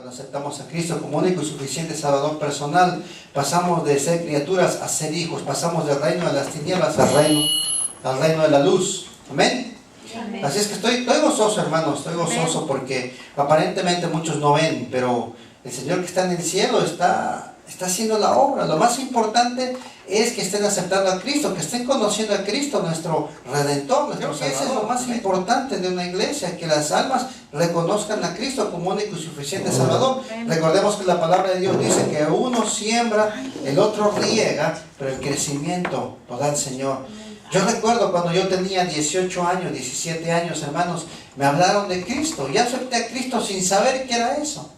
Cuando aceptamos a Cristo como único y suficiente Salvador personal, pasamos de ser criaturas a ser hijos, pasamos del reino de las tinieblas al reino de la luz. Amén. Amén. Así es que estoy gozoso, hermanos, estoy gozoso porque aparentemente muchos no ven, pero el Señor que está en el cielo está haciendo la obra. Lo más importante es que estén aceptando a Cristo, que estén conociendo a Cristo, nuestro Redentor, nuestro Salvador. Ese es lo más importante de una iglesia, que las almas reconozcan a Cristo como único y suficiente Salvador. Recordemos que la palabra de Dios dice que uno siembra, el otro riega, pero el crecimiento lo da el Señor. Yo recuerdo cuando yo tenía 18 años, 17 años, hermanos, me hablaron de Cristo. Yo acepté a Cristo sin saber qué era eso.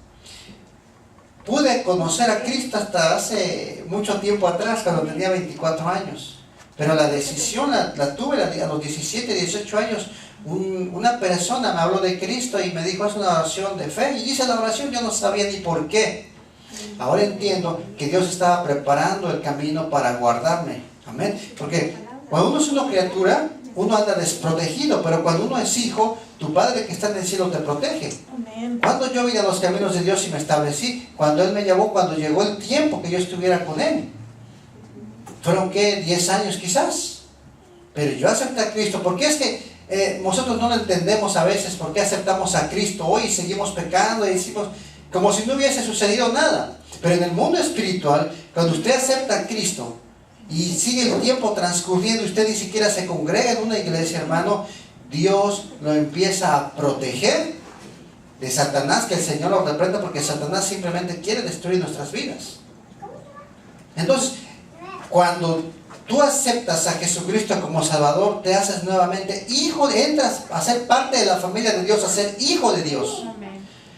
Pude conocer a Cristo hasta hace mucho tiempo atrás, cuando tenía 24 años. Pero la decisión la tuve a los 17, 18 años. Una persona me habló de Cristo y me dijo, es una oración de fe. Y hice la oración, yo no sabía ni por qué. Ahora entiendo que Dios estaba preparando el camino para guardarme. Amén. Porque cuando uno es una criatura, uno anda desprotegido, pero cuando uno es hijo, tu Padre que está en el cielo te protege. Amén. Cuando yo vine a los caminos de Dios y me establecí, cuando Él me llevó, cuando llegó el tiempo que yo estuviera con Él. Fueron, ¿qué? 10 años quizás. Pero yo acepté a Cristo, porque es que nosotros no lo entendemos a veces, por qué aceptamos a Cristo hoy y seguimos pecando y decimos, como si no hubiese sucedido nada. Pero en el mundo espiritual, cuando usted acepta a Cristo, y sigue el tiempo transcurriendo y usted ni siquiera se congrega en una iglesia, hermano, Dios lo empieza a proteger de Satanás, que el Señor lo reprenda, porque Satanás simplemente quiere destruir nuestras vidas. Entonces, cuando tú aceptas a Jesucristo como Salvador, te haces nuevamente hijo, entras a ser parte de la familia de Dios, a ser hijo de Dios.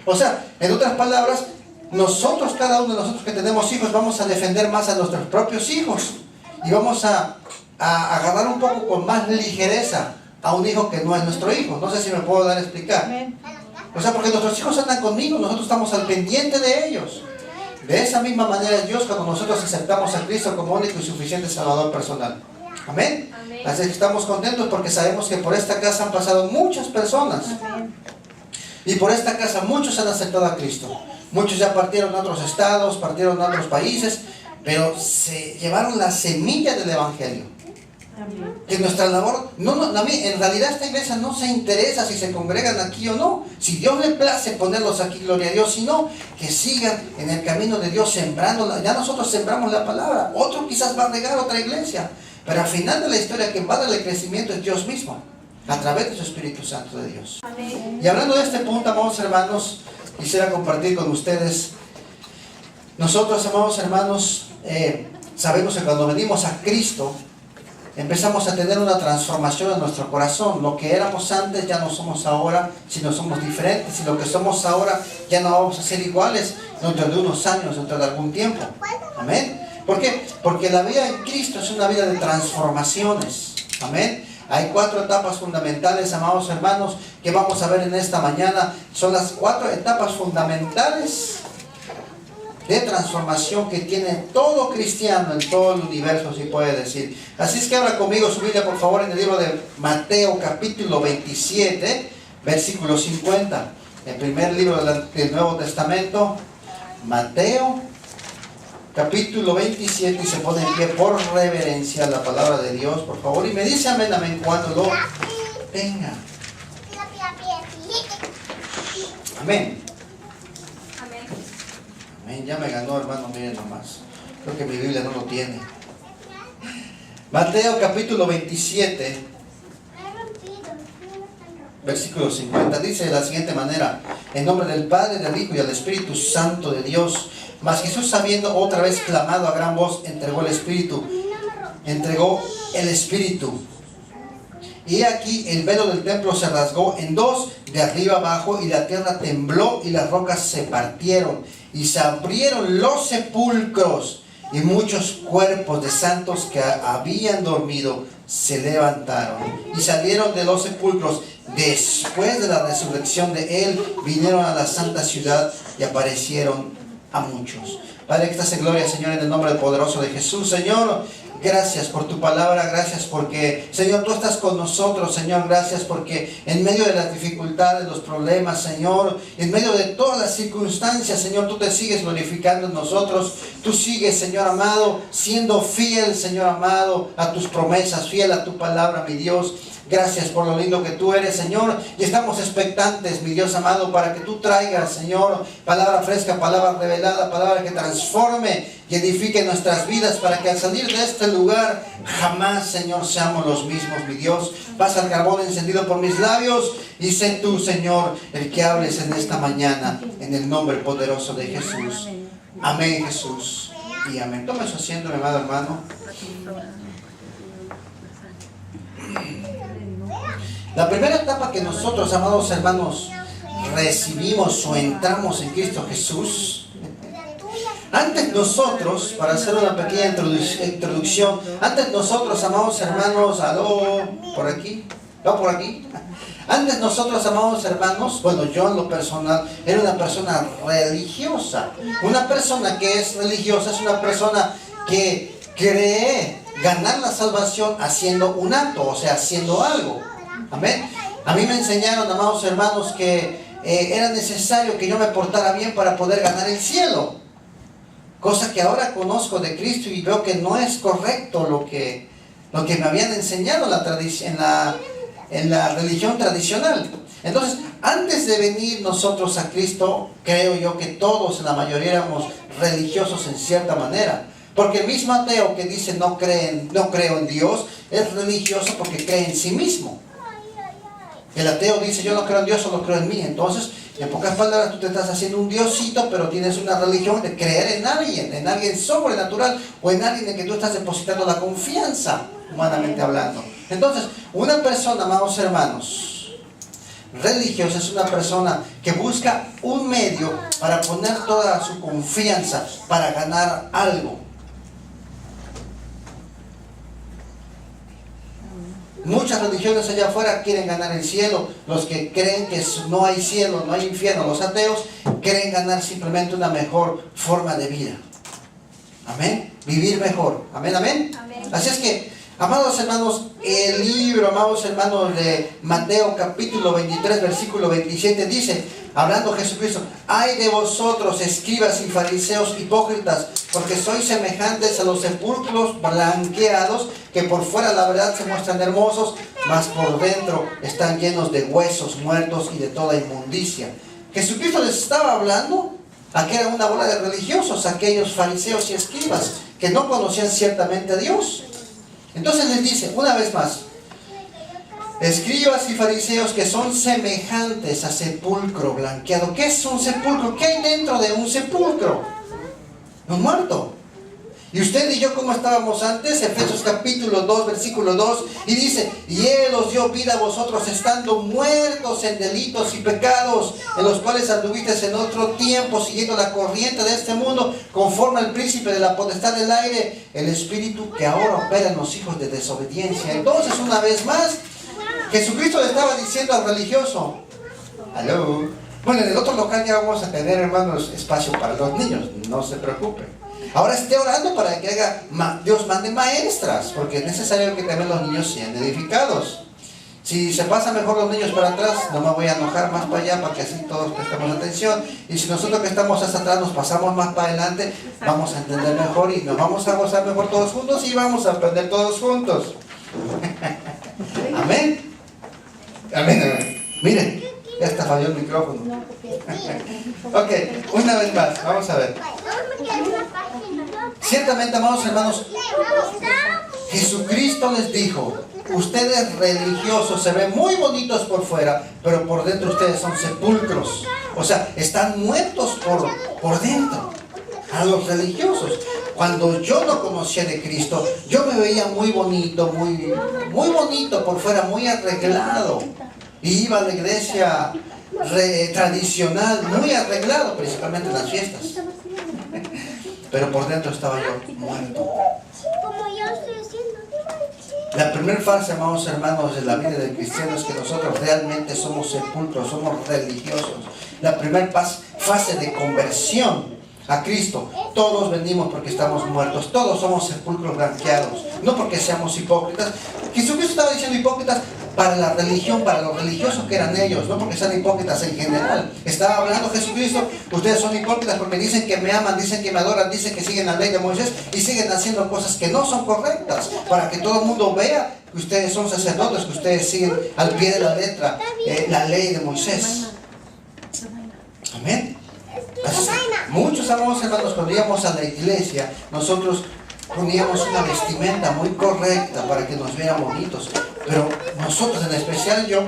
O sea, en otras palabras, nosotros, cada uno de nosotros que tenemos hijos, vamos a defender más a nuestros propios hijos. Y vamos a agarrar un poco con más ligereza a un hijo que no es nuestro hijo. No sé si me puedo dar a explicar. O sea, porque nuestros hijos andan conmigo, nosotros estamos al pendiente de ellos. De esa misma manera Dios, cuando nosotros aceptamos a Cristo como único y suficiente Salvador personal. Amén. Amén. Así que estamos contentos porque sabemos que por esta casa han pasado muchas personas. Amén. Y por esta casa muchos han aceptado a Cristo. Muchos ya partieron a otros estados, partieron a otros países, pero se llevaron la semilla del Evangelio. Amén. Que nuestra labor, en realidad esta iglesia no se interesa si se congregan aquí o no. Si Dios le place ponerlos aquí, gloria a Dios. Si no, que sigan en el camino de Dios sembrando. Ya nosotros sembramos la palabra. Otro quizás va a regar otra iglesia. Pero al final de la historia, quien va a darle el crecimiento es Dios mismo, a través de su Espíritu Santo de Dios. Amén. Y hablando de este punto, amados hermanos, quisiera compartir con ustedes. Nosotros, amados hermanos, sabemos que cuando venimos a Cristo, empezamos a tener una transformación en nuestro corazón. Lo que éramos antes ya no somos ahora, sino somos diferentes. Y lo que somos ahora ya no vamos a ser iguales dentro de unos años, dentro de algún tiempo. Amén. ¿Por qué? Porque la vida en Cristo es una vida de transformaciones. Amén. Hay 4 etapas fundamentales, amados hermanos, que vamos a ver en esta mañana. Son las 4 etapas fundamentales de transformación que tiene todo cristiano en todo el universo, si puede decir. Así es que abra conmigo su Biblia, por favor, en el libro de Mateo, capítulo 27, versículo 50. El primer libro del Nuevo Testamento, Mateo, capítulo 27, y se pone en pie por reverencia a la palabra de Dios, por favor. Y me dice amén, amén, cuando lo tenga. Amén. Ya me ganó, hermano, miren nomás. Creo que mi Biblia no lo tiene. Mateo capítulo 27, versículo 50, dice de la siguiente manera: en nombre del Padre, del Hijo y del Espíritu Santo de Dios. Mas Jesús, habiendo otra vez clamado a gran voz, entregó el Espíritu. Y aquí el velo del templo se rasgó en dos, de arriba abajo, y la tierra tembló y las rocas se partieron. Y se abrieron los sepulcros, y muchos cuerpos de santos que habían dormido se levantaron y salieron de los sepulcros. Después de la resurrección de Él, vinieron a la santa ciudad y aparecieron a muchos. Padre, que estás en gloria, Señor, en el nombre poderoso de Jesús. Señor, gracias por tu palabra, gracias porque, Señor, tú estás con nosotros, Señor, gracias porque en medio de las dificultades, los problemas, Señor, en medio de todas las circunstancias, Señor, tú te sigues glorificando en nosotros, tú sigues, Señor amado, siendo fiel, Señor amado, a tus promesas, fiel a tu palabra, mi Dios. Gracias por lo lindo que tú eres, Señor, y estamos expectantes, mi Dios amado, para que tú traigas, Señor, palabra fresca, palabra revelada, palabra que transforme y edifique nuestras vidas, para que al salir de este lugar jamás, Señor, seamos los mismos, mi Dios. Pasa el carbón encendido por mis labios y sé tú, Señor, el que hables en esta mañana, en el nombre poderoso de Jesús. Amén, Jesús, y amén. Toma su asiento, mi amado hermano. La primera etapa que nosotros, amados hermanos, recibimos o entramos en Cristo Jesús, antes nosotros, para hacer una pequeña introducción, antes nosotros, amados hermanos, aló, por aquí, no por aquí, antes nosotros, amados hermanos, bueno, yo en lo personal, era una persona religiosa. Una persona que es religiosa es una persona que cree ganar la salvación haciendo un acto, o sea, haciendo algo. Amén. A mí me enseñaron, amados hermanos, que era necesario que yo me portara bien para poder ganar el cielo. Cosa que ahora conozco de Cristo y veo que no es correcto lo que me habían enseñado en la religión tradicional. Entonces, antes de venir nosotros a Cristo, creo yo que todos, en la mayoría, éramos religiosos en cierta manera. Porque el mismo ateo que dice no creo en Dios, es religioso porque cree en sí mismo. El ateo dice yo no creo en Dios, solo creo en mí. Entonces, en pocas palabras, tú te estás haciendo un diosito, pero tienes una religión de creer en alguien sobrenatural, o en alguien en que tú estás depositando la confianza, humanamente hablando. Entonces, una persona, amados hermanos, religiosa es una persona que busca un medio para poner toda su confianza, para ganar algo. Muchas religiones allá afuera quieren ganar el cielo. Los que creen que no hay cielo, no hay infierno, los ateos, creen ganar simplemente una mejor forma de vida. Amén. Vivir mejor. Amén, amén. Amén. Así es que, amados hermanos, el libro, amados hermanos, de Mateo capítulo 23, versículo 27 dice, hablando Jesucristo: ay de vosotros, escribas y fariseos hipócritas, porque sois semejantes a los sepulcros blanqueados, que por fuera la verdad se muestran hermosos, mas por dentro están llenos de huesos muertos y de toda inmundicia. Jesucristo les estaba hablando a que era una bola de religiosos, aquellos fariseos y escribas, que no conocían ciertamente a Dios. Entonces les dice, una vez más, escribas y fariseos que son semejantes a sepulcro blanqueado. ¿Qué es un sepulcro? ¿Qué hay dentro de un sepulcro? Un muerto. Y usted y yo, como estábamos antes, Efesios capítulo 2, versículo 2, y dice, y Él os dio vida a vosotros estando muertos en delitos y pecados, en los cuales anduvisteis en otro tiempo, siguiendo la corriente de este mundo, conforme al príncipe de la potestad del aire, el espíritu que ahora opera en los hijos de desobediencia. Entonces, una vez más, Jesucristo le estaba diciendo al religioso, aló. Bueno, en el otro local ya vamos a tener, hermanos, espacio para los niños, no se preocupen. Ahora esté orando para que Dios mande maestras, porque es necesario que también los niños sean edificados. Si se pasan mejor los niños para atrás, no me voy a enojar más para allá, para que así todos prestemos atención. Y si nosotros que estamos hasta atrás nos pasamos más para adelante, vamos a entender mejor y nos vamos a gozar mejor todos juntos y vamos a aprender todos juntos. Amén. Amén, amén. Miren, ya está falló el micrófono. Ok, una vez más, vamos a ver. Ciertamente, amados hermanos, Jesucristo les dijo, ustedes religiosos se ven muy bonitos por fuera, pero por dentro ustedes son sepulcros. O sea, están muertos por dentro. A los religiosos, cuando yo no conocía de Cristo, yo me veía muy bonito, muy bonito por fuera, muy arreglado. Y iba a la iglesia tradicional, muy arreglado, principalmente en las fiestas. Pero por dentro estaba yo muerto. La primera fase, amados hermanos, de la vida del cristiano es que nosotros realmente somos sepulcros, somos religiosos. La primera fase de conversión a Cristo, todos venimos porque estamos muertos, todos somos sepulcros blanqueados, no porque seamos hipócritas. Jesucristo estaba diciendo hipócritas para la religión, para los religiosos que eran ellos, no porque sean hipócritas en general. Estaba hablando Jesucristo, ustedes son hipócritas porque dicen que me aman, dicen que me adoran, dicen que siguen la ley de Moisés y siguen haciendo cosas que no son correctas, para que todo el mundo vea que ustedes son sacerdotes, que ustedes siguen al pie de la letra la ley de Moisés. Amén. Así, muchos amados hermanos, cuando íbamos a la iglesia, nosotros poníamos una vestimenta muy correcta para que nos vieran bonitos, pero nosotros, en especial yo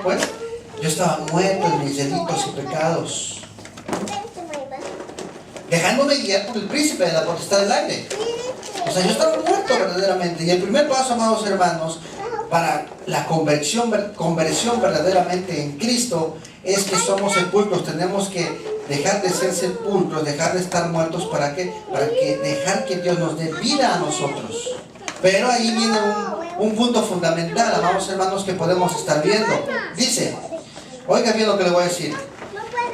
estaba muerto en mis delitos y pecados, dejándome guiar por el príncipe de la potestad del aire. O sea, yo estaba muerto verdaderamente. Y el primer paso, amados hermanos, para la conversión verdaderamente en Cristo es que somos sepulcros. Tenemos que dejar de ser sepulcros, dejar de estar muertos. ¿Para qué? Para que dejar que Dios nos dé vida a nosotros. Pero ahí viene un punto fundamental, amados hermanos, que podemos estar viendo. Dice, oiga bien lo que le voy a decir.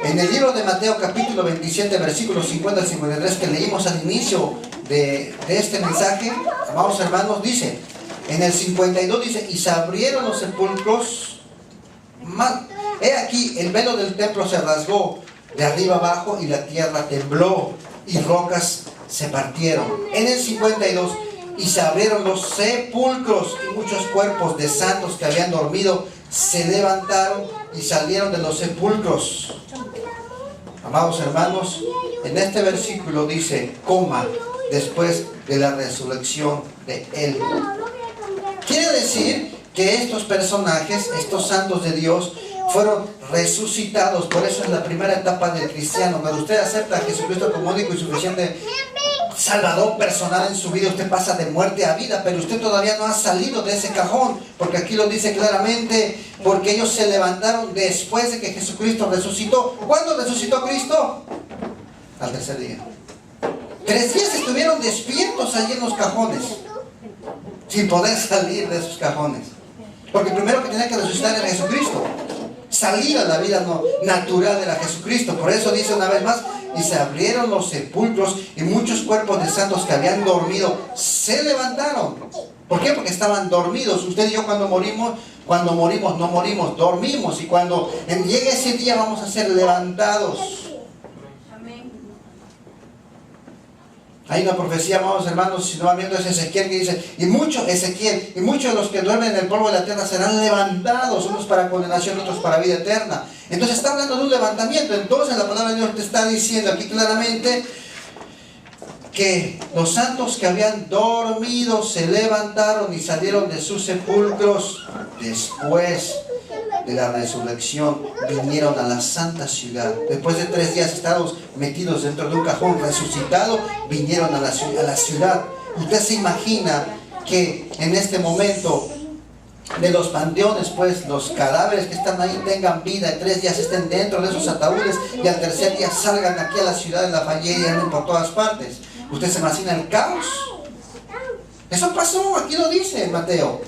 En el libro de Mateo capítulo 27, versículos 50 al 53, que leímos al inicio de este mensaje, amados hermanos, dice, en el 52 dice, y se abrieron los sepulcros, he aquí, el velo del templo se rasgó de arriba abajo y la tierra tembló y rocas se partieron. En el 52, y se abrieron los sepulcros y muchos cuerpos de santos que habían dormido se levantaron y salieron de los sepulcros. Amados hermanos, en este versículo dice, después de la resurrección de Él. Quiere decir que estos personajes, estos santos de Dios, fueron resucitados. Por eso es la primera etapa del cristiano. Cuando usted acepta a Jesucristo como único y suficiente Salvador personal en su vida, usted pasa de muerte a vida, pero usted todavía no ha salido de ese cajón, porque aquí lo dice claramente, porque ellos se levantaron después de que Jesucristo resucitó. ¿Cuándo resucitó Cristo? Al tercer día. 3 días estuvieron despiertos allí en los cajones, sin poder salir de esos cajones, porque primero que tenía que resucitar era Jesucristo, salir a la vida natural de la Jesucristo. Por eso dice una vez más, y se abrieron los sepulcros y muchos cuerpos de santos que habían dormido se levantaron. ¿Por qué? Porque estaban dormidos. Usted y yo cuando morimos no morimos, dormimos, y cuando llegue ese día vamos a ser levantados. Hay una profecía, amados hermanos, si no van viendo, es Ezequiel, que dice, y muchos de los que duermen en el polvo de la tierra serán levantados, unos para condenación, otros para vida eterna. Entonces está hablando de un levantamiento. Entonces la palabra de Dios te está diciendo aquí claramente que los santos que habían dormido se levantaron y salieron de sus sepulcros después de la resurrección, vinieron a la santa ciudad. Después de 3 días estados metidos dentro de un cajón resucitado, vinieron a la ciudad. Usted se imagina que en este momento de los panteones, pues los cadáveres que están ahí tengan vida, en 3 días estén dentro de esos ataúdes y al tercer día salgan aquí a la ciudad de Lafayette y anden por todas partes. ¿Usted se imagina el caos? Eso pasó, aquí lo dice Mateo.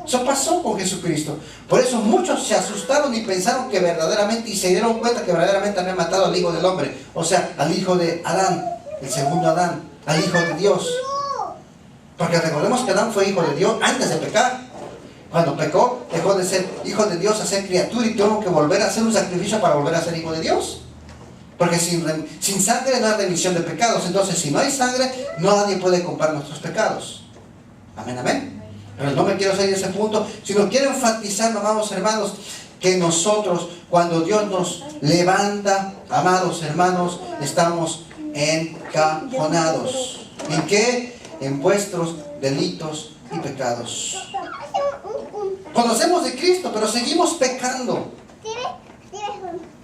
Eso pasó con Jesucristo. Por eso muchos se asustaron y pensaron que verdaderamente, y se dieron cuenta que verdaderamente habían matado al Hijo del Hombre. O sea, al hijo de Adán, el segundo Adán, al Hijo de Dios. Porque recordemos que Adán fue hijo de Dios antes de pecar. Cuando pecó, dejó de ser hijo de Dios a ser criatura y tuvo que volver a hacer un sacrificio para volver a ser hijo de Dios. Porque sin sangre no hay remisión de pecados. Entonces, si no hay sangre, nadie puede comprar nuestros pecados. Amén, amén. Pero no me quiero salir de ese punto, sino quiero enfatizar, amados hermanos, que nosotros, cuando Dios nos levanta, amados hermanos, estamos encajonados. ¿En qué? En vuestros delitos y pecados. Conocemos de Cristo, pero seguimos pecando.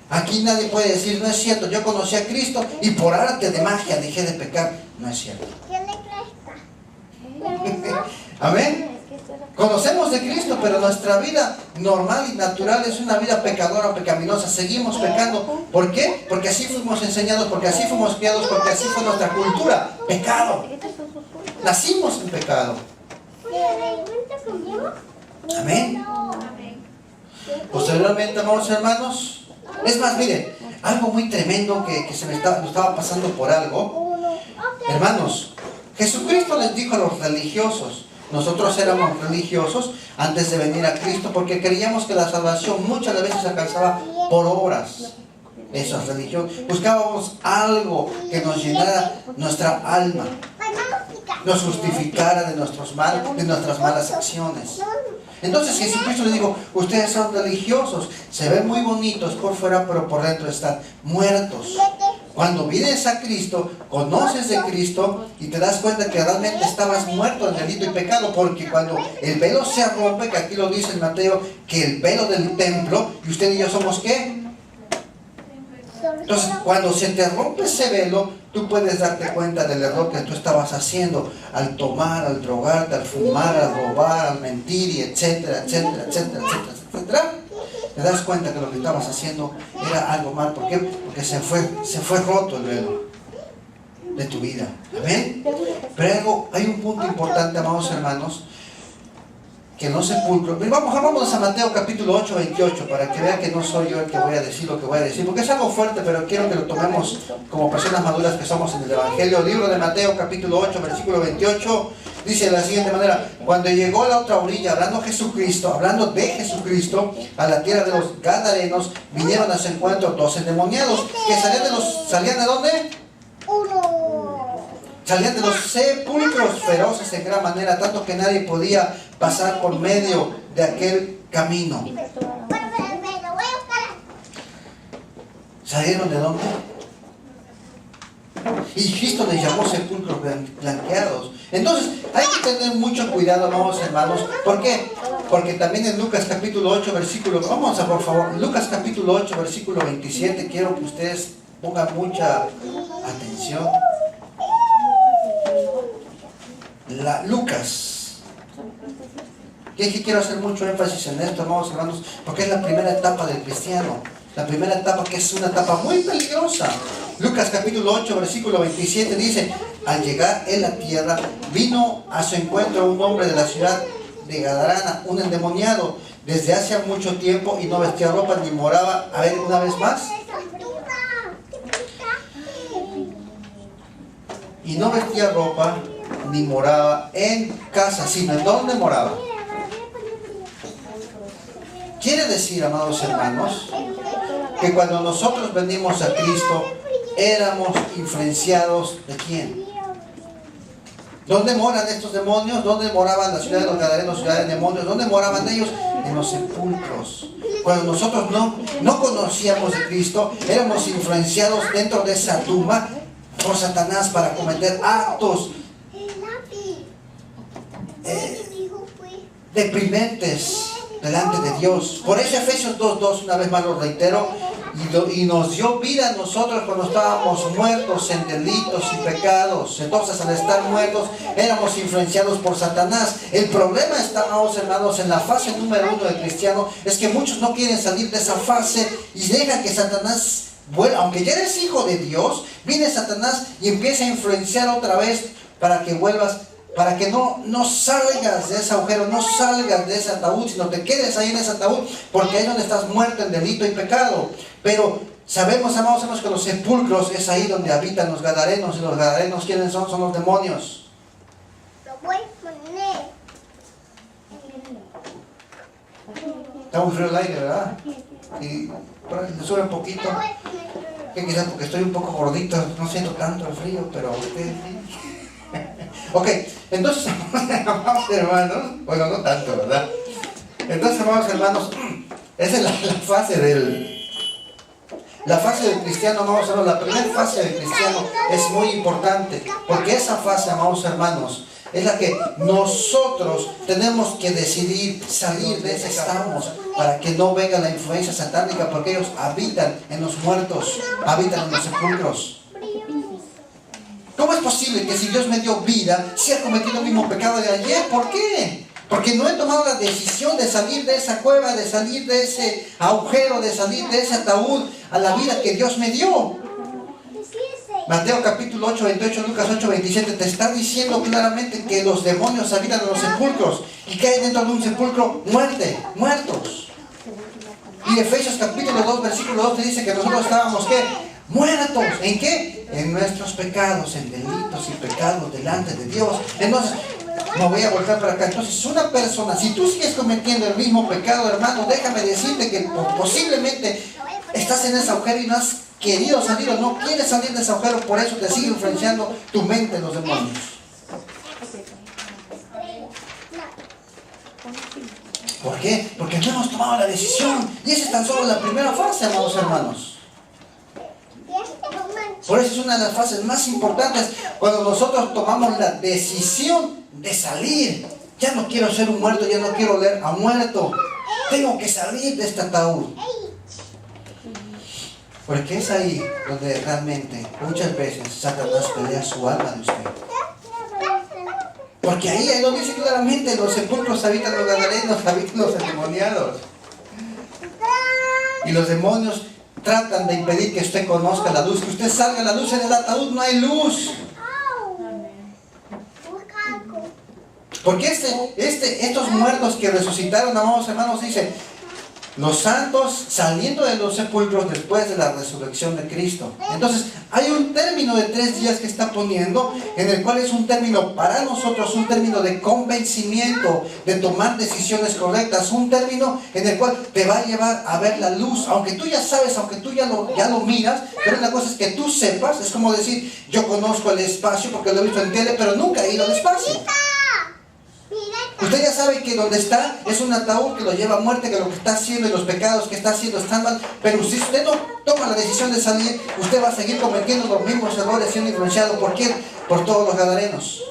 Aquí nadie puede decir, no es cierto, yo conocí a Cristo y por arte de magia dejé de pecar. No es cierto. Amén. Conocemos de Cristo, pero nuestra vida normal y natural es una vida pecadora, pecaminosa. Seguimos pecando. ¿Por qué? Porque así fuimos enseñados, porque así fuimos criados, porque así fue nuestra cultura. Pecado. Nacimos en pecado. Amén. Posteriormente, amados hermanos, es más, miren, algo muy tremendo que se me estaba pasando por algo. Hermanos, Jesucristo les dijo a los religiosos, nosotros éramos religiosos antes de venir a Cristo porque creíamos que la salvación muchas veces se alcanzaba por obras. Eso es religión. Buscábamos algo que nos llenara nuestra alma, nos justificara de nuestras malas acciones. Entonces Jesucristo les dijo, ustedes son religiosos, se ven muy bonitos por fuera, pero por dentro están muertos. Cuando vienes a Cristo, conoces de Cristo y te das cuenta que realmente estabas muerto en delito y pecado, porque cuando el velo se rompe, que aquí lo dice en Mateo, que el velo del templo, y usted y yo somos ¿qué? Entonces, cuando se te rompe ese velo, tú puedes darte cuenta del error que tú estabas haciendo al tomar, al drogarte, al fumar, al robar, al mentir, y etcétera, etcétera, etcétera, etcétera, etcétera. Te das cuenta que lo que estabas haciendo era algo mal. ¿Por qué? Porque se fue roto el velo de tu vida. ¿Amén? Pero hay un punto importante, amados hermanos, que en los sepulcros, vamos a Mateo capítulo 8, 28, para que vean que no soy yo el que voy a decir lo que voy a decir, porque es algo fuerte, pero quiero que lo tomemos como personas maduras que somos en el Evangelio. Libro de Mateo capítulo 8, versículo 28, dice de la siguiente manera: cuando llegó a la otra orilla, hablando de Jesucristo, a la tierra de los Gadarenos, vinieron a su encuentro 2 endemoniados, que salían de ¿dónde? Salían de los sepulcros feroces en gran manera, tanto que nadie podía pasar por medio de aquel camino. ¿Salieron de dónde? Y Cristo les llamó sepulcros blanqueados. Entonces, hay que tener mucho cuidado, amados hermanos. ¿Por qué? Porque también en Lucas capítulo 8, versículo... Vamos a, por favor, Lucas capítulo 8, versículo 27. Quiero que ustedes pongan mucha atención. Lucas. Y quiero hacer mucho énfasis en esto, amados hermanos, porque es la primera etapa del cristiano. La primera etapa, que es una etapa muy peligrosa. Lucas capítulo 8, versículo 27 dice: al llegar en la tierra, vino a su encuentro un hombre de la ciudad de Gadarana, un endemoniado, desde hace mucho tiempo, y no vestía ropa ni moraba. A ver, una vez más. Y no vestía ropa ni moraba en casa, sino ¿en dónde moraba? Quiere decir, amados hermanos, que cuando nosotros venimos a Cristo, éramos influenciados ¿de quién? ¿Dónde moran estos demonios? ¿Dónde moraban la ciudad de los Gadarenos, ciudad de demonios? ¿Dónde moraban ellos? En los sepulcros. Cuando nosotros no conocíamos de Cristo, éramos influenciados dentro de esa tumba por Satanás para cometer actos deprimentes delante de Dios. Por eso Efesios 2:2, una vez más lo reitero, y nos dio vida a nosotros cuando estábamos muertos en delitos y pecados. Entonces, al estar muertos, éramos influenciados por Satanás. El problema está, amados hermanos, en la fase número 1 del cristiano, es que muchos no quieren salir de esa fase y dejan que Satanás vuelva. Aunque ya eres hijo de Dios, viene Satanás y empieza a influenciar otra vez para que vuelvas, para que no salgas de ese agujero, no salgas de ese ataúd, sino te quedes ahí en ese ataúd, porque ahí es donde estás muerto en delito y pecado. Pero sabemos, amados hermanos, que los sepulcros es ahí donde habitan los Gadarenos. Y los Gadarenos, ¿quiénes son? Son los demonios. Está muy frío el aire, ¿verdad? Y le sube un poquito. Que quizás porque estoy un poco gordito, no siento tanto el frío, pero ustedes sí. Ok, entonces, amados hermanos, bueno, no tanto, ¿verdad? Entonces, amados hermanos, esa es la fase del cristiano, amados hermanos. La primera fase del cristiano es muy importante, porque esa fase, amados hermanos, es la que nosotros tenemos que decidir salir de ese estamos, para que no venga la influencia satánica, porque ellos habitan en los muertos, habitan en los sepulcros. ¿Cómo es posible que si Dios me dio vida, siga cometiendo el mismo pecado de ayer? ¿Por qué? Porque no he tomado la decisión de salir de esa cueva, de salir de ese agujero, de salir de ese ataúd a la vida que Dios me dio. Mateo capítulo 8, 28, Lucas 8, 27 te está diciendo claramente que los demonios habitan en los sepulcros. ¿Y que hay dentro de un sepulcro? Muerte, muertos. Y Efesios capítulo 2, versículo 2 te dice que nosotros estábamos ¿qué? Muertos. ¿En qué? En nuestros pecados, en delitos y pecados delante de Dios. Entonces, me voy a volver para acá. Entonces, una persona, si tú sigues cometiendo el mismo pecado, hermano, déjame decirte que posiblemente estás en ese agujero y no has querido salir o no quieres salir de ese agujero, por eso te sigue influenciando tu mente los demonios. ¿Por qué? Porque no hemos tomado la decisión. Y esa es tan solo la primera fase, amados hermanos. Por eso es una de las fases más importantes, cuando nosotros tomamos la decisión de salir. Ya no quiero ser un muerto, ya no quiero oler a muerto. Tengo que salir de este ataúd. Porque es ahí donde realmente muchas veces Satanás pelea su alma de usted. Porque ahí lo dice claramente, en los sepulcros habitan los gadarenos, habitan los endemoniados. Y los demonios tratan de impedir que usted conozca la luz, que usted salga a la luz. En el ataúd no hay luz. Porque estos muertos que resucitaron, amados hermanos, dice, los santos saliendo de los sepulcros después de la resurrección de Cristo. Entonces, hay un término de 3 días que está poniendo, en el cual es un término para nosotros, un término de convencimiento, de tomar decisiones correctas, un término en el cual te va a llevar a ver la luz, aunque tú ya sabes, aunque tú ya lo miras, pero una cosa es que tú sepas. Es como decir, yo conozco el espacio porque lo he visto en tele, pero nunca he ido al espacio. Usted ya sabe que donde está es un ataúd que lo lleva a muerte, que lo que está haciendo y los pecados que está haciendo están mal. Pero si usted no toma la decisión de salir, usted va a seguir cometiendo los mismos errores, siendo influenciado. ¿Por qué? Por todos los gadarenos.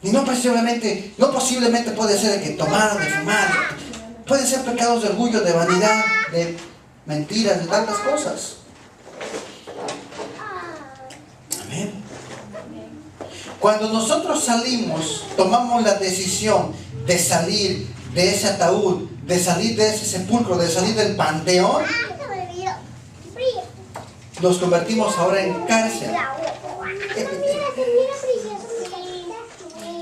Y no posiblemente puede ser de que tomar, de fumar. Puede ser pecados de orgullo, de vanidad, de mentiras, de tantas cosas. Amén. Cuando nosotros salimos, tomamos la decisión de salir de ese ataúd, de salir de ese sepulcro, de salir del panteón, nos convertimos ahora en cárcel.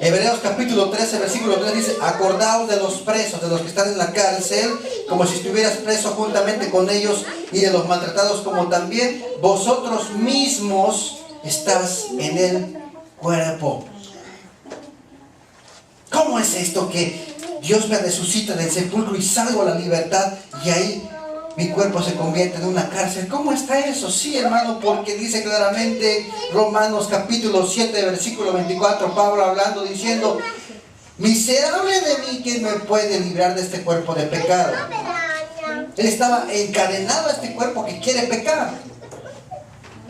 Hebreos capítulo 13, versículo 3 dice, acordaos de los presos, de los que están en la cárcel, como si estuvieras preso juntamente con ellos, y de los maltratados, como también vosotros mismos estás en el cuerpo. ¿Cómo es esto que Dios me resucita del sepulcro y salgo a la libertad y ahí mi cuerpo se convierte en una cárcel? ¿Cómo está eso? Sí, hermano, porque dice claramente Romanos capítulo 7, versículo 24, Pablo hablando, diciendo, miserable de mí, ¿quién me puede librar de este cuerpo de pecado? Él estaba encadenado a este cuerpo que quiere pecar.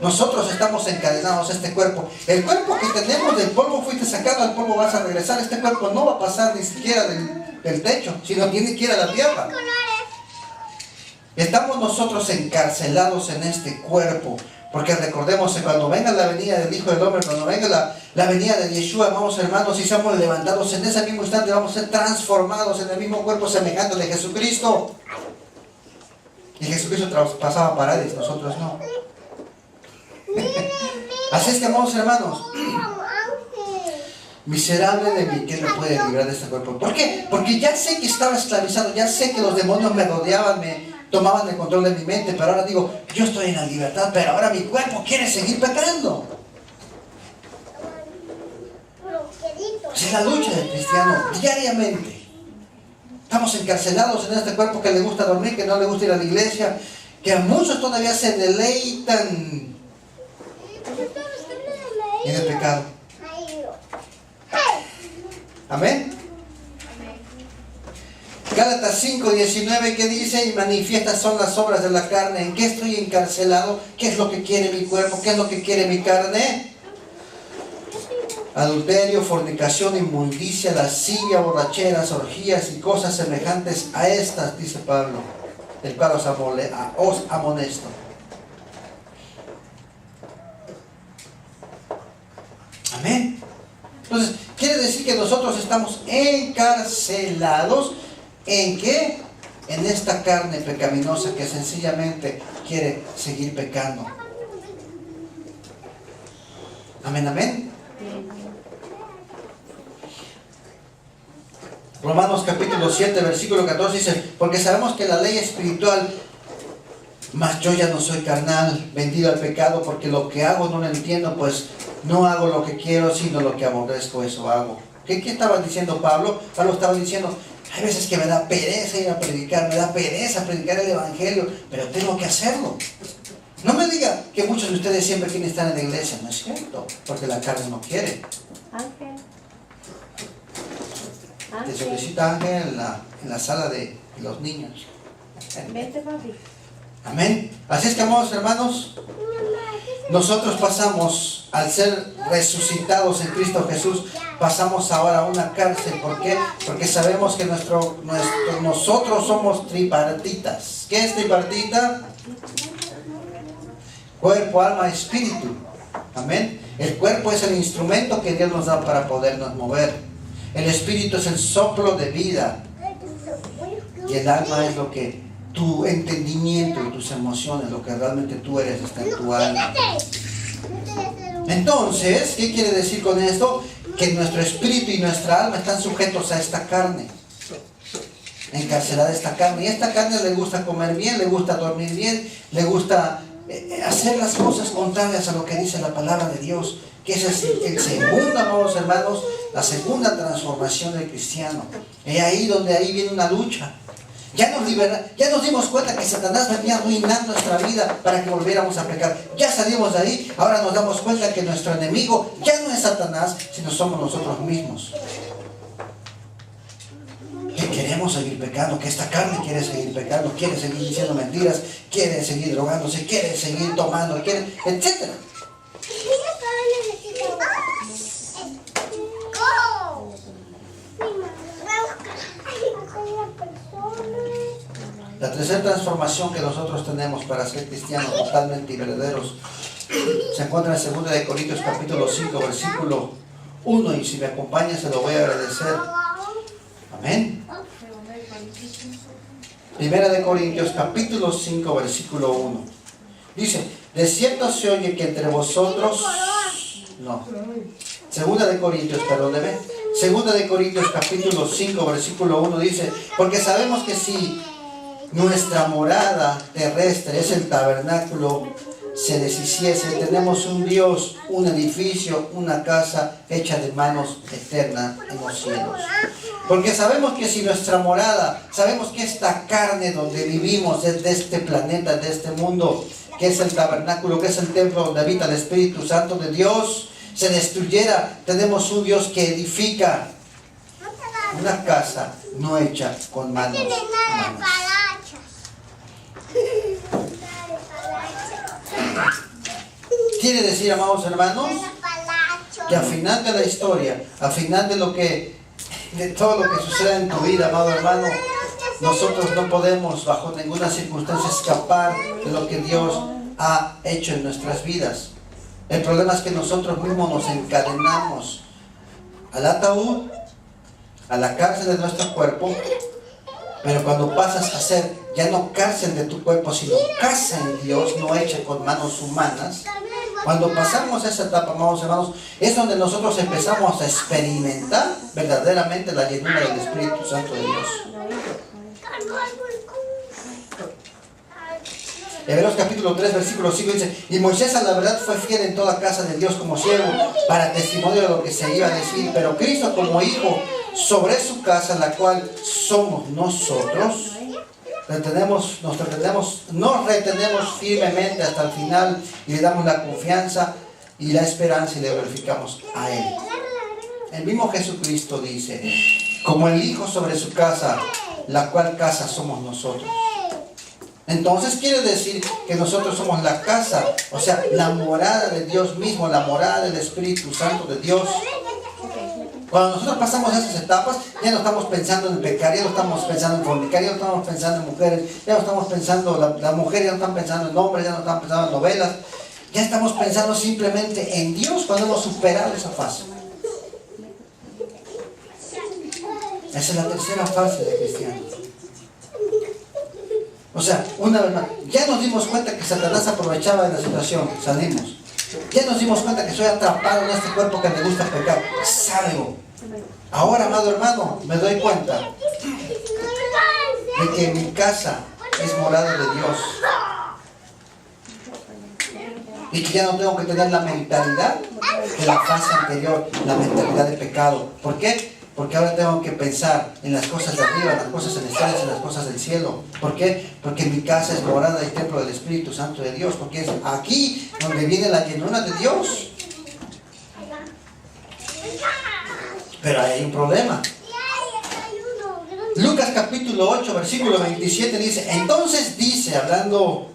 Nosotros estamos encadenados a este cuerpo. El cuerpo que tenemos, del polvo fuiste sacado, al polvo vas a regresar. Este cuerpo no va a pasar ni siquiera del techo, sino tiene que ir a la tierra. Estamos nosotros encarcelados en este cuerpo. Porque recordemos que cuando venga la venida del Hijo del Hombre, cuando venga la venida de Yeshua, amados hermanos, si somos levantados en ese mismo instante, vamos a ser transformados en el mismo cuerpo semejante de Jesucristo. Y Jesucristo traspasaba paredes, nosotros no. Así es que, amados hermanos, miserable de mí, ¿quién me puede librar de este cuerpo? ¿Por qué? Porque ya sé que estaba esclavizado, ya sé que los demonios me rodeaban, me tomaban el control de mi mente, pero ahora digo, yo estoy en la libertad, pero ahora mi cuerpo quiere seguir pecando. Es la lucha del cristiano diariamente. Estamos encarcelados en este cuerpo que le gusta dormir, que no le gusta ir a la iglesia, que a muchos todavía se deleitan en el pecado. Amén. Gálatas 5:19, ¿qué dice? Y manifiestas son las obras de la carne. ¿En qué estoy encarcelado? ¿Qué es lo que quiere mi cuerpo? ¿Qué es lo que quiere mi carne? Adulterio, fornicación, inmundicia, lascivia, borracheras, orgías y cosas semejantes a estas, dice Pablo, el cual os amonesto. Amén. Entonces, quiere decir que nosotros estamos encarcelados. ¿En qué? En esta carne pecaminosa que sencillamente quiere seguir pecando. Amén, amén. Romanos capítulo 7, versículo 14 dice, porque sabemos que la ley espiritual, mas yo ya no soy carnal, vendido al pecado, porque lo que hago no lo entiendo, pues no hago lo que quiero, sino lo que aborrezco, eso hago. ¿Qué estaba diciendo Pablo? Pablo estaba diciendo, hay veces que me da pereza ir a predicar, me da pereza predicar el evangelio, pero tengo que hacerlo. No me diga que muchos de ustedes siempre quieren estar en la iglesia, no es cierto, porque la carne no quiere. Ángel. Te solicita Ángel en la sala de los niños. Vete, papi. Amén. Así es que, amados hermanos, nosotros pasamos, al ser resucitados en Cristo Jesús, pasamos ahora a una cárcel. ¿Por qué? Porque sabemos que nosotros somos tripartitas. ¿Qué es tripartita? Cuerpo, alma, espíritu. Amén. El cuerpo es el instrumento que Dios nos da para podernos mover. El espíritu es el soplo de vida. Y el alma es lo que tu entendimiento y tus emociones, lo que realmente tú eres, está en tu alma. Entonces, ¿qué quiere decir con esto? Que nuestro espíritu y nuestra alma están sujetos a esta carne, encarcelada a esta carne. Y a esta carne le gusta comer bien, le gusta dormir bien, le gusta hacer las cosas contrarias a lo que dice la palabra de Dios, que ese es el segundo, amados hermanos, la segunda transformación del cristiano. Es ahí donde viene una lucha. Ya nos dimos cuenta que Satanás venía arruinando nuestra vida para que volviéramos a pecar. Ya salimos de ahí, ahora nos damos cuenta que nuestro enemigo ya no es Satanás, sino somos nosotros mismos. Que queremos seguir pecando, que esta carne quiere seguir pecando, quiere seguir diciendo mentiras, quiere seguir drogándose, quiere seguir tomando, etc. La tercera transformación que nosotros tenemos para ser cristianos totalmente y verdaderos se encuentra en 2 de Corintios capítulo 5, versículo 1, y si me acompaña se lo voy a agradecer. Amén. 1 de Corintios capítulo 5, versículo 1. Dice, de cierto se oye que entre vosotros... No. 2 de Corintios, perdóneme. 2 de Corintios capítulo 5, versículo 1 dice, porque sabemos que si nuestra morada terrestre es el tabernáculo, se deshiciese, tenemos un Dios, un edificio, una casa hecha de manos eterna en los cielos. Porque sabemos que si nuestra morada, sabemos que esta carne donde vivimos es de este planeta, de este mundo, que es el tabernáculo, que es el templo donde habita el Espíritu Santo de Dios, se destruyera, tenemos un Dios que edifica una casa no hecha con manos humanas. Quiere decir, amados hermanos, que al final de la historia, al final de todo lo que suceda en tu vida, amado hermano, nosotros no podemos bajo ninguna circunstancia escapar de lo que Dios ha hecho en nuestras vidas. El problema es que nosotros mismos nos encadenamos al ataúd, a la cárcel de nuestro cuerpo, pero cuando pasas a ser ya no cárcel de tu cuerpo, sino casa en Dios, no hecha con manos humanas, cuando pasamos esa etapa, amados hermanos, es donde nosotros empezamos a experimentar verdaderamente la llenura del Espíritu Santo de Dios. Hebreos capítulo 3, versículo 5 dice, y Moisés a la verdad fue fiel en toda casa de Dios como siervo, para testimonio de lo que se iba a decir, pero Cristo como hijo sobre su casa, la cual somos nosotros, nos retenemos firmemente hasta el final y le damos la confianza y la esperanza y le glorificamos a Él. El mismo Jesucristo dice, como el hijo sobre su casa, la cual casa somos nosotros. Entonces quiere decir que nosotros somos la casa, o sea, la morada de Dios mismo, la morada del Espíritu Santo de Dios. Cuando nosotros pasamos esas etapas, ya no estamos pensando en pecar, ya no estamos pensando en fornicar, ya no estamos pensando en mujeres, ya no estamos pensando, las mujeres ya no están pensando en hombres, ya no están pensando en novelas, ya estamos pensando simplemente en Dios cuando hemos superado esa fase. Esa es la tercera fase de cristiano. O sea, una vez más, ya nos dimos cuenta que Satanás aprovechaba de la situación, salimos. Ya nos dimos cuenta que soy atrapado en este cuerpo que me gusta pecar. Salgo. Ahora, amado hermano, me doy cuenta de que mi casa es morada de Dios. Y que ya no tengo que tener la mentalidad de la fase anterior, la mentalidad de pecado. ¿Por qué? Porque ahora tengo que pensar en las cosas de arriba, en las cosas celestiales, en las cosas del cielo. ¿Por qué? Porque mi casa es morada y templo del Espíritu Santo de Dios. Porque es aquí donde viene la llenura de Dios. Pero hay un problema. Lucas capítulo 8, versículo 27 dice, entonces dice, hablando,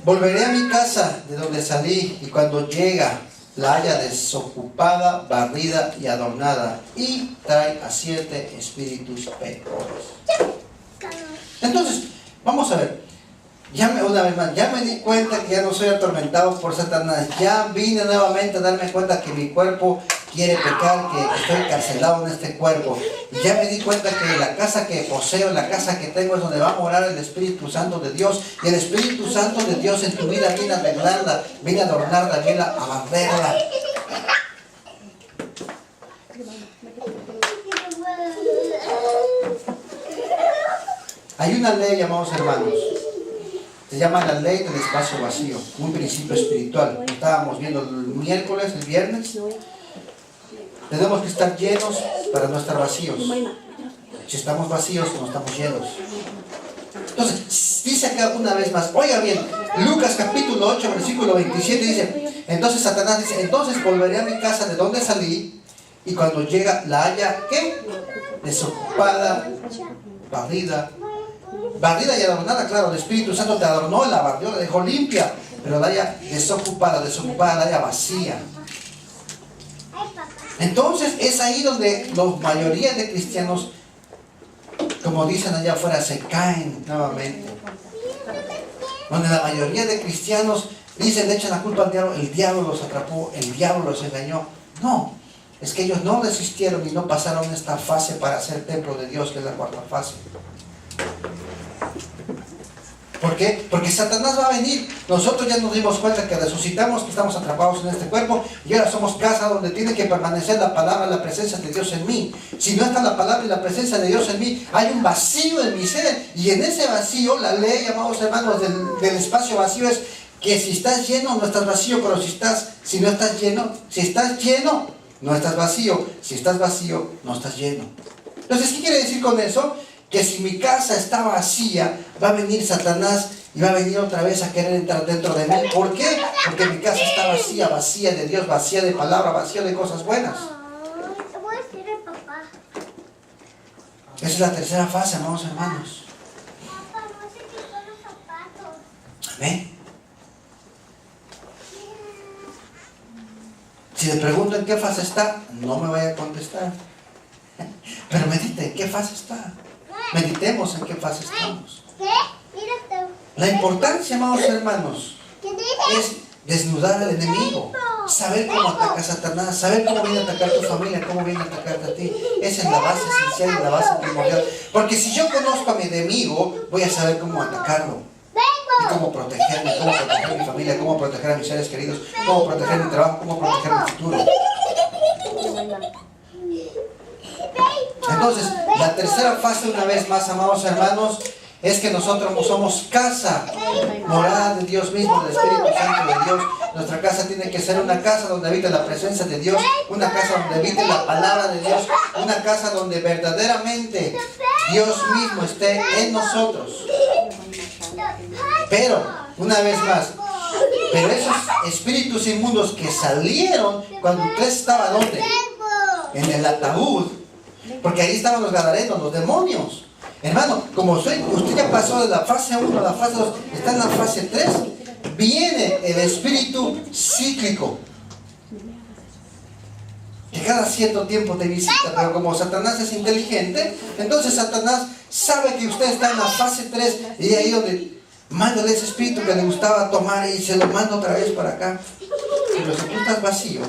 volveré a mi casa de donde salí, y cuando llega la haya desocupada, barrida y adornada, y trae a 7 espíritus pecadores. Entonces, vamos a ver. Una vez más, ya me di cuenta que ya no soy atormentado por Satanás. Ya vine nuevamente a darme cuenta que mi cuerpo quiere pecar, que estoy encarcelado en este cuerpo. Y ya me di cuenta que la casa que poseo, la casa que tengo es donde va a morar el Espíritu Santo de Dios. Y el Espíritu Santo de Dios en tu vida viene a arreglarla, viene a adornarla, viene a barrerla. Hay una ley, amados hermanos, se llama la ley del espacio vacío, un principio espiritual. Estábamos viendo el miércoles, el viernes. Tenemos que estar llenos para no estar vacíos. Si estamos vacíos, no estamos llenos. Entonces, dice acá una vez más, oiga bien, Lucas capítulo 8, versículo 27 dice, entonces Satanás dice, entonces volveré a mi casa de donde salí, y cuando llega la haya, ¿qué? Desocupada, barrida y adornada. Claro, el Espíritu Santo te adornó, la barrió, la dejó limpia, pero la haya desocupada, la haya vacía. Entonces es ahí donde la mayoría de cristianos, como dicen allá afuera, se caen nuevamente. Donde la mayoría de cristianos dicen, le echan la culpa al diablo, el diablo los atrapó, el diablo los engañó. No, es que ellos no resistieron y no pasaron esta fase para ser templo de Dios, que es la cuarta fase. ¿Por qué? Porque Satanás va a venir. Nosotros ya nos dimos cuenta que resucitamos, que estamos atrapados en este cuerpo, y ahora somos casa donde tiene que permanecer la palabra, la presencia de Dios en mí. Si no está la palabra y la presencia de Dios en mí, hay un vacío en mi ser, y en ese vacío, la ley, amados hermanos, del espacio vacío es que si estás lleno, no estás vacío, pero si no estás lleno, si estás lleno, no estás vacío, si estás vacío, no estás lleno. Entonces, ¿qué quiere decir con eso? Que si mi casa está vacía, va a venir Satanás y va a venir otra vez a querer entrar dentro de mí. ¿Por qué? Porque mi casa está vacía, vacía de Dios, vacía de palabra, vacía de cosas buenas. Te voy a decir al papá. Esa es la tercera fase, amados hermanos. Papá, no se quitó los zapatos. Amén. Si le pregunto en qué fase está, no me vaya a contestar. Pero medite, ¿en qué fase está? Meditemos en qué fase estamos. ¿Qué? Mírate. La importancia, amados hermanos, es desnudar al enemigo, saber cómo ataca a Satanás, saber cómo viene a atacar tu familia, cómo viene a atacarte a ti. Esa es la base esencial y la base primordial. Porque si yo conozco a mi enemigo, voy a saber cómo atacarlo. Y cómo protegerme, cómo proteger a mi familia, cómo proteger a mis seres queridos, cómo proteger mi trabajo, cómo proteger mi futuro. Entonces, la tercera fase, una vez más, amados hermanos, es que nosotros somos casa, morada de Dios mismo, del Espíritu Santo de Dios. Nuestra casa tiene que ser una casa donde habite la presencia de Dios, una casa donde habite la palabra de Dios, una casa donde verdaderamente Dios mismo esté en nosotros. Pero, una vez más, pero esos espíritus inmundos que salieron cuando usted estaba, ¿dónde? En el ataúd. Porque ahí estaban los gadarenos, los demonios. Hermano, como usted ya pasó de la fase 1 a la fase 2, está en la fase 3, viene el espíritu cíclico, que cada cierto tiempo te visita. Pero como Satanás es inteligente, entonces Satanás sabe que usted está en la fase 3, y ahí donde manda ese espíritu que le gustaba tomar y se lo manda otra vez para acá. Pero si tú estás vacío,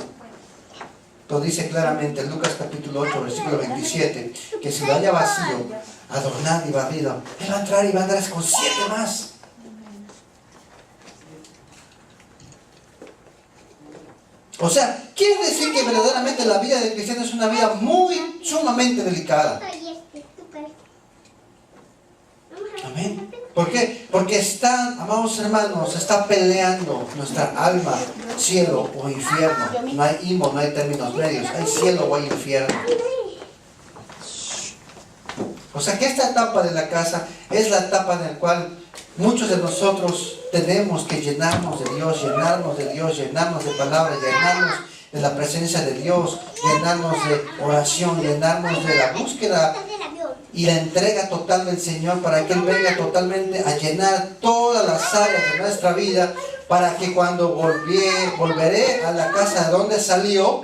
lo dice claramente en Lucas capítulo 8, versículo 27, que si lo haya vacío, adornado y barrido, él va a entrar y va a andar con 7 más. O sea, quiere decir que verdaderamente la vida del cristiano es una vida muy, sumamente delicada. Amén. ¿Por qué? Porque están, amados hermanos, está peleando nuestra alma, cielo o infierno. No hay imo, no hay términos medios, hay cielo o hay infierno. O sea que esta etapa de la casa es la etapa en la cual muchos de nosotros tenemos que llenarnos de Dios, llenarnos de Dios, llenarnos de palabras, llenarnos de la presencia de Dios, llenarnos de oración, llenarnos de la búsqueda y la entrega total del Señor para que Él venga totalmente a llenar todas las áreas de nuestra vida, para que cuando volveré a la casa de donde salió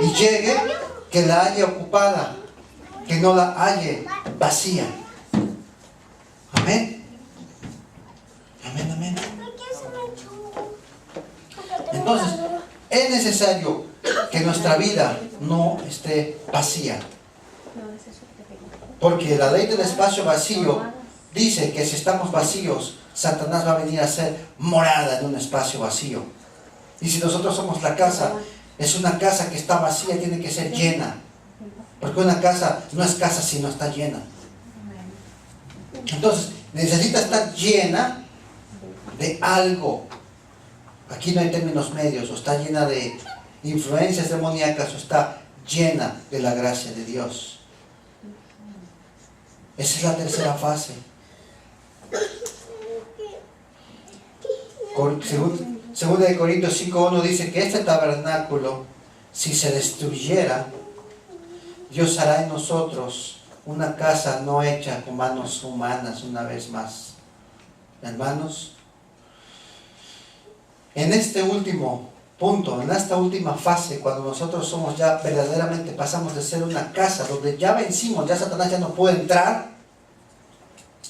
y llegue, que la haya ocupada, que no la halle vacía. Amén. Amén, amén. Entonces, es necesario que nuestra vida no esté vacía. Porque la ley del espacio vacío dice que si estamos vacíos, Satanás va a venir a hacer morada en un espacio vacío. Y si nosotros somos la casa, es una casa que está vacía, tiene que ser llena. Porque una casa no es casa si no está llena. Entonces, necesita estar llena de algo. Aquí no hay términos medios. O está llena de influencias demoníacas, o está llena de la gracia de Dios. Esa es la tercera fase. Segunda de Corintios 5:1 dice que este tabernáculo, si se destruyera, Dios hará en nosotros una casa no hecha con manos humanas una vez más. Hermanos, en este último punto, en esta última fase, cuando nosotros somos ya verdaderamente, pasamos de ser una casa donde ya vencimos, ya Satanás ya no puede entrar,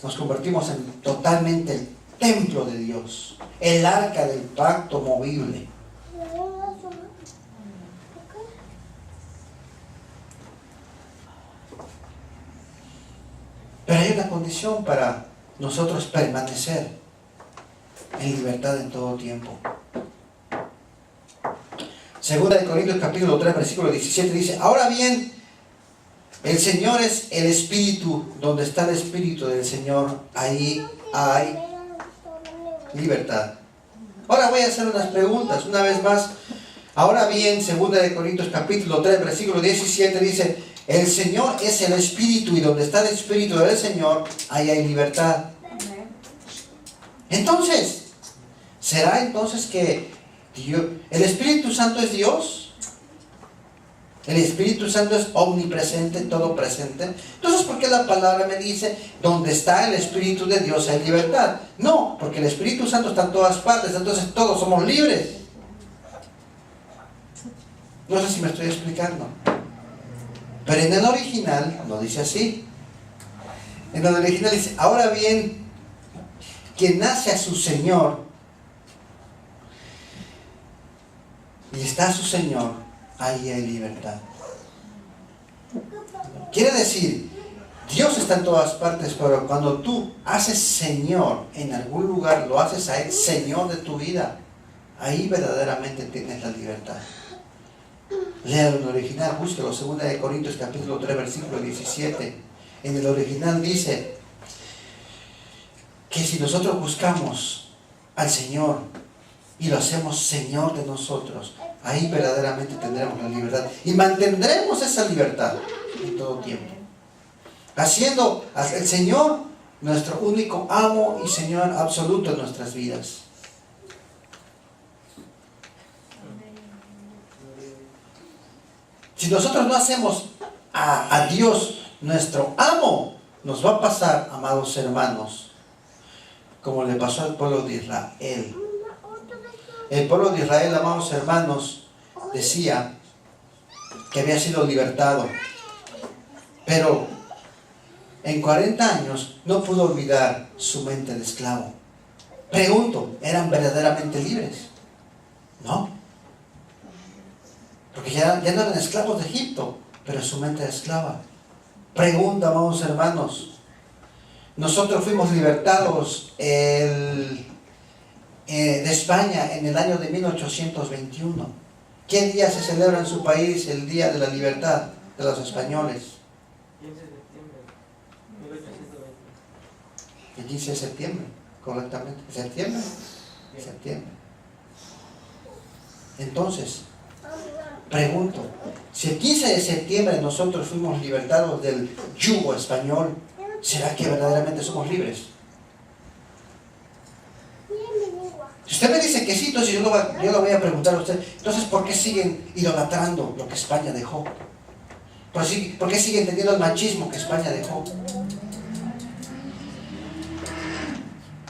nos convertimos en totalmente el templo de Dios, el arca del pacto movible. Pero hay una condición para nosotros permanecer en libertad en todo tiempo. Segunda de Corintios capítulo 3, versículo 17 dice: ahora bien, el Señor es el Espíritu. Donde está el Espíritu del Señor, ahí hay libertad. Ahora voy a hacer unas preguntas, una vez más. Ahora bien, segunda de Corintios capítulo 3, versículo 17 dice: el Señor es el Espíritu, y donde está el Espíritu del Señor, ahí hay libertad. Entonces, ¿será entonces que Dios, el Espíritu Santo es Dios? El Espíritu Santo es omnipresente, todo presente. Entonces, ¿por qué la palabra me dice, donde está el Espíritu de Dios hay libertad? No, porque el Espíritu Santo está en todas partes, entonces todos somos libres. No sé si me estoy explicando. Pero en el original no dice así. En el original dice: ahora bien, quien nace a su Señor y está a su Señor, ahí hay libertad. Quiere decir, Dios está en todas partes, pero cuando tú haces Señor en algún lugar, lo haces a Él Señor de tu vida, ahí verdaderamente tienes la libertad. Léalo en el original, búsquelo, 2 de Corintios capítulo 3, versículo 17. En el original dice que si nosotros buscamos al Señor y lo hacemos Señor de nosotros, ahí verdaderamente tendremos la libertad y mantendremos esa libertad en todo tiempo, haciendo al Señor nuestro único amo y Señor absoluto en nuestras vidas. Si nosotros no hacemos a Dios nuestro amo, nos va a pasar, amados hermanos, como le pasó al pueblo de Israel. El pueblo de Israel, amados hermanos, decía que había sido libertado, pero en 40 años no pudo olvidar su mente de esclavo. Pregunto, ¿eran verdaderamente libres? No. Porque ya no eran esclavos de Egipto, pero su mente era esclava. Pregunta, amados hermanos, nosotros fuimos libertados de España en el año de 1821. ¿Qué día se celebra en su país el Día de la Libertad de los españoles? 15 de septiembre, 1820. El 15 de septiembre, correctamente. ¿Septiembre? Septiembre. Entonces, pregunto, si el 15 de septiembre nosotros fuimos libertados del yugo español, ¿será que verdaderamente somos libres? Si usted me dice que sí, entonces yo lo voy a preguntar a usted, entonces ¿por qué siguen idolatrando lo que España dejó? ¿Por qué siguen teniendo el machismo que España dejó?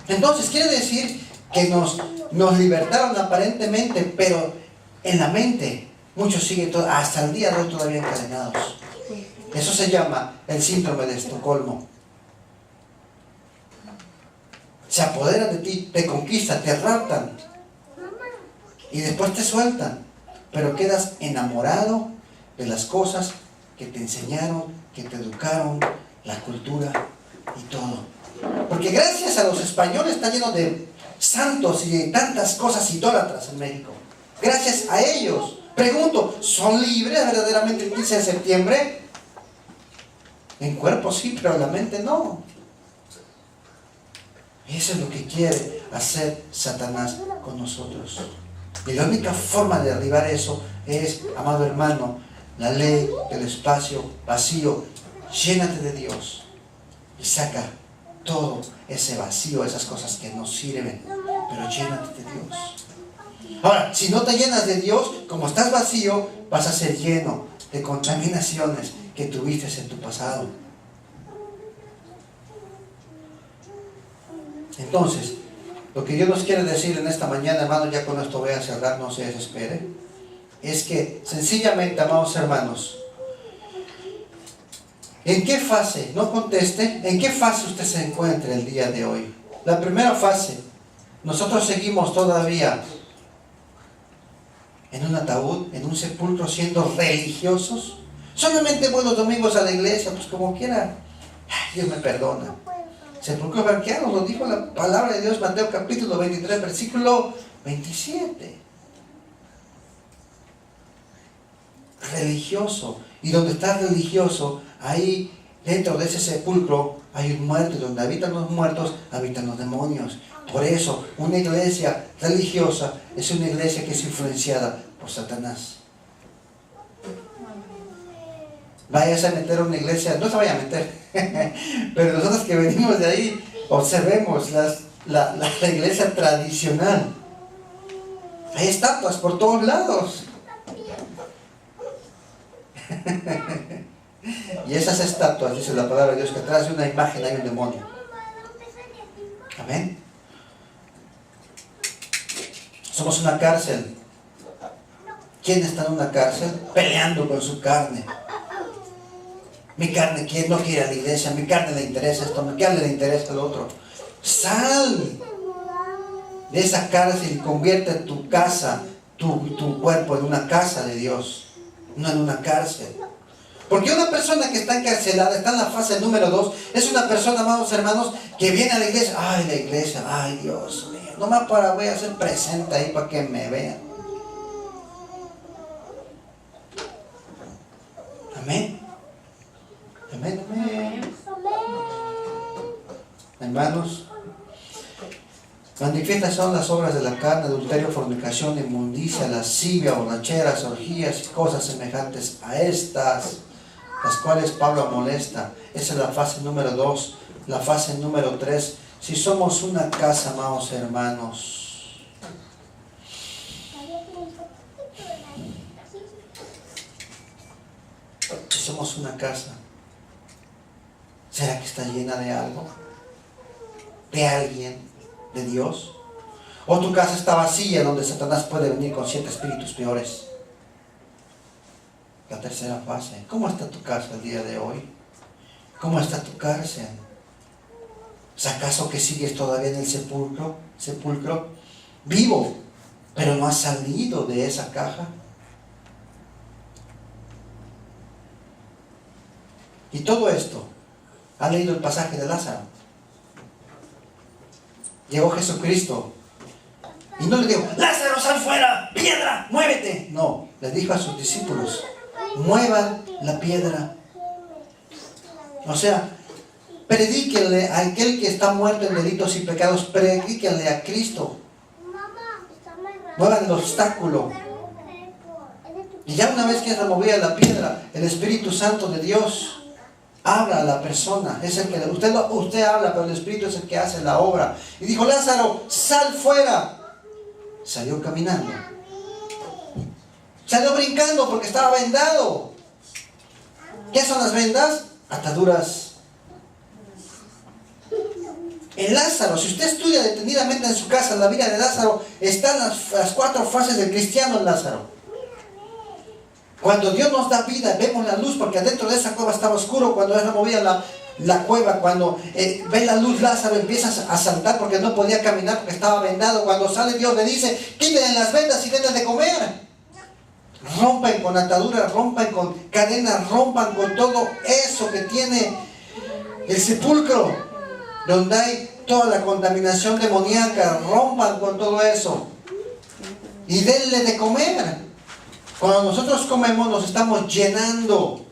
Entonces quiere decir que nos libertaron aparentemente, pero en la mente muchos siguen hasta el día de hoy todavía encadenados. Eso se llama el síndrome de Estocolmo. Se apoderan de ti, te conquistan, te raptan y después te sueltan, pero quedas enamorado de las cosas que te enseñaron, que te educaron, la cultura y todo. Porque gracias a los españoles está lleno de santos y de tantas cosas idólatras en México. Gracias a ellos. Pregunto, ¿son libres verdaderamente el 15 de septiembre? En cuerpo sí, pero en la mente no. Eso es lo que quiere hacer Satanás con nosotros. Y la única forma de derribar eso es, amado hermano, la ley del espacio vacío. Llénate de Dios y saca todo ese vacío, esas cosas que no sirven, pero llénate de Dios. Ahora, si no te llenas de Dios, como estás vacío, vas a ser lleno de contaminaciones que tuviste en tu pasado. Entonces, lo que Dios nos quiere decir en esta mañana, hermanos, ya con esto voy a cerrar, no se desespere, es que sencillamente, amados hermanos, ¿en qué fase? No conteste, ¿en qué fase usted se encuentra el día de hoy? La primera fase, nosotros seguimos todavía en un ataúd, en un sepulcro, siendo religiosos. Solamente voy los domingos a la iglesia, pues como quiera, Dios me perdona. Sepulcro franqueados, lo dijo la palabra de Dios, Mateo capítulo 23, versículo 27. Religioso. Y donde está religioso, ahí dentro de ese sepulcro hay un muerto, y donde habitan los muertos, habitan los demonios. Por eso, una iglesia religiosa es una iglesia que es influenciada por Satanás. Váyase a meter a una iglesia, no se vaya a meter, pero nosotros que venimos de ahí, observemos la iglesia tradicional. Hay estatuas por todos lados. Y esas estatuas, dice la palabra de Dios, que atrás de una imagen hay un demonio. Amén. Somos una cárcel. ¿Quién está en una cárcel? Peleando con su carne. Mi carne, ¿quién no quiere a la iglesia? Mi carne le interesa esto, mi carne le interesa lo otro. Sal de esa cárcel y convierte tu casa, tu cuerpo en una casa de Dios, no en una cárcel. Porque una persona que está encarcelada, está en la fase número 2, es una persona, amados hermanos, que viene a la iglesia. Ay, la iglesia, ay, Dios mío, nomás voy a hacer presente ahí para que me vean. Amén. Amén, amén. Hermanos, manifiestas son las obras de la carne: adulterio, fornicación, inmundicia, lascivia, borracheras, orgías y cosas semejantes a estas, las cuales Pablo amonesta. Esa es la fase número 2. La fase número 3, si somos una casa, amados hermanos, si somos una casa, ¿será que está llena de algo? ¿De alguien? ¿De Dios? ¿O tu casa está vacía, donde Satanás puede venir con 7 espíritus peores? La tercera fase. ¿Cómo está tu casa el día de hoy? ¿Cómo está tu cárcel? ¿Es acaso que sigues todavía en el sepulcro? Vivo, pero no has salido de esa caja. Y todo esto, ¿han leído el pasaje de Lázaro? Llegó Jesucristo y no le dijo: Lázaro, sal fuera, piedra, muévete. No, le dijo a sus discípulos, muevan la piedra. O sea, predíquenle a aquel que está muerto en delitos y pecados, predíquenle a Cristo. Muevan el obstáculo. Y ya una vez que es removida la piedra, el Espíritu Santo de Dios habla a la persona. Es el que usted habla, pero el Espíritu es el que hace la obra. Y dijo, Lázaro, sal fuera. Salió caminando. Salió brincando porque estaba vendado. ¿Qué son las vendas? Ataduras. En Lázaro, si usted estudia detenidamente en su casa la vida de Lázaro, están las 4 fases del cristiano en Lázaro. Cuando Dios nos da vida, vemos la luz, porque adentro de esa cueva estaba oscuro. Cuando es removida la cueva, cuando ve la luz, Lázaro empieza a saltar porque no podía caminar porque estaba vendado. Cuando sale, Dios le dice, quiten las vendas y denles de comer. Rompan con ataduras, rompan con cadenas, rompan con todo eso que tiene el sepulcro, donde hay toda la contaminación demoníaca. Rompan con todo eso y denle de comer. Cuando nosotros comemos, nos estamos llenando.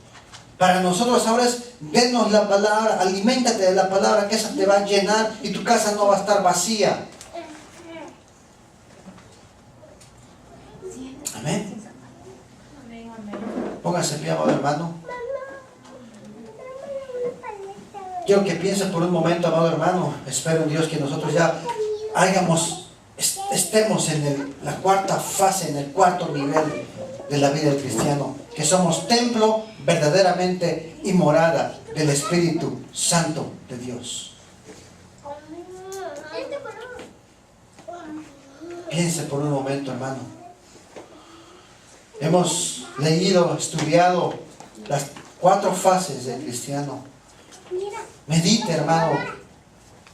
Para nosotros ahora es, denos la palabra, aliméntate de la palabra, que esa te va a llenar y tu casa no va a estar vacía. Amén. Póngase en pie, amado hermano. Quiero que piense por un momento, amado hermano. Espero en Dios que nosotros ya estemos en la 4ª fase, en el 4º nivel de la vida del cristiano, que somos templo verdaderamente y morada del Espíritu Santo de Dios. Piense por un momento, hermano. Hemos leído, estudiado las 4 fases del cristiano. Medite, hermano.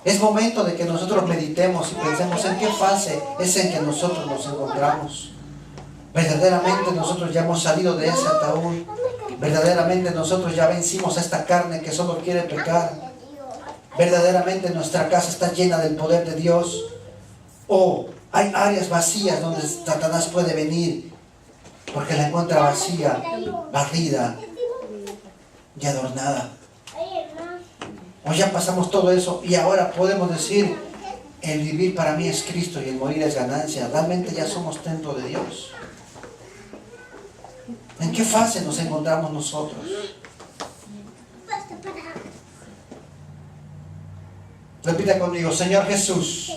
Es momento de que nosotros meditemos y pensemos en qué fase es en que nosotros nos encontramos. Verdaderamente nosotros ya hemos salido de ese ataúd. Verdaderamente nosotros ya vencimos a esta carne que solo quiere pecar. Verdaderamente nuestra casa está llena del poder de Dios. O hay áreas vacías donde Satanás puede venir porque la encuentra vacía, barrida y adornada. O ya pasamos todo eso y ahora podemos decir, el vivir para mí es Cristo y el morir es ganancia. Realmente ya somos templo de Dios. ¿En qué fase nos encontramos nosotros? Repita conmigo, Señor Jesús,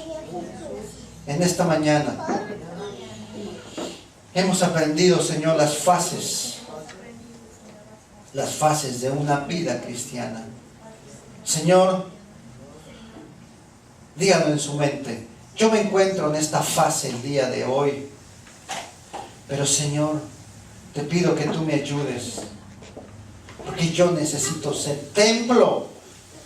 en esta mañana hemos aprendido, Señor, las fases de una vida cristiana. Señor, dígalo en su mente, yo me encuentro en esta fase el día de hoy, pero Señor, te pido que tú me ayudes, porque yo necesito ser templo,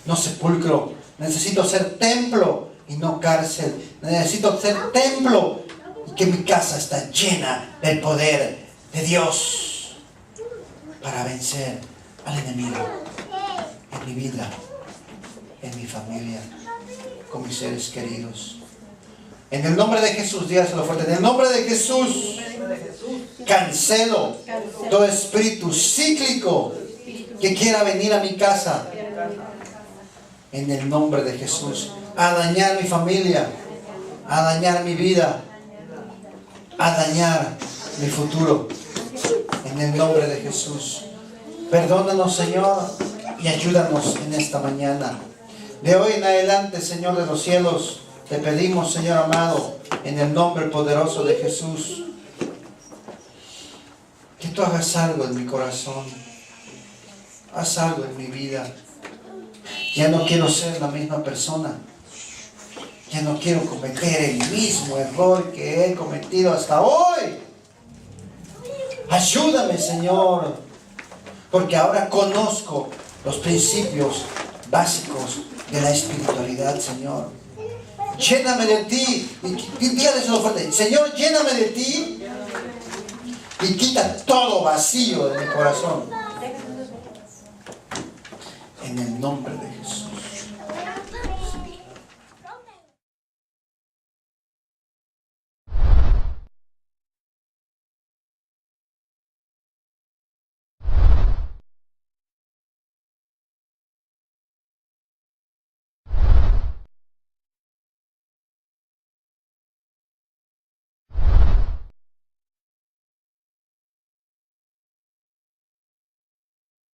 no sepulcro. Necesito ser templo y no cárcel. Necesito ser templo y que mi casa está llena del poder de Dios para vencer al enemigo en mi vida, en mi familia, con mis seres queridos. En el nombre de Jesús, dígaselo fuerte, en el nombre de Jesús, cancelo todo espíritu cíclico que quiera venir a mi casa. En el nombre de Jesús, a dañar mi familia, a dañar mi vida, a dañar mi futuro. En el nombre de Jesús, perdónanos, Señor, y ayúdanos en esta mañana. De hoy en adelante, Señor de los cielos, te pedimos, Señor amado, en el nombre poderoso de Jesús, que tú hagas algo en mi corazón, haz algo en mi vida. Ya no quiero ser la misma persona. Ya no quiero cometer el mismo error que he cometido hasta hoy. Ayúdame, Señor, porque ahora conozco los principios básicos de la espiritualidad, Señor. Lléname de ti. Y dígale eso fuerte. Señor, lléname de ti y quita todo vacío de mi corazón. En el nombre de Jesús.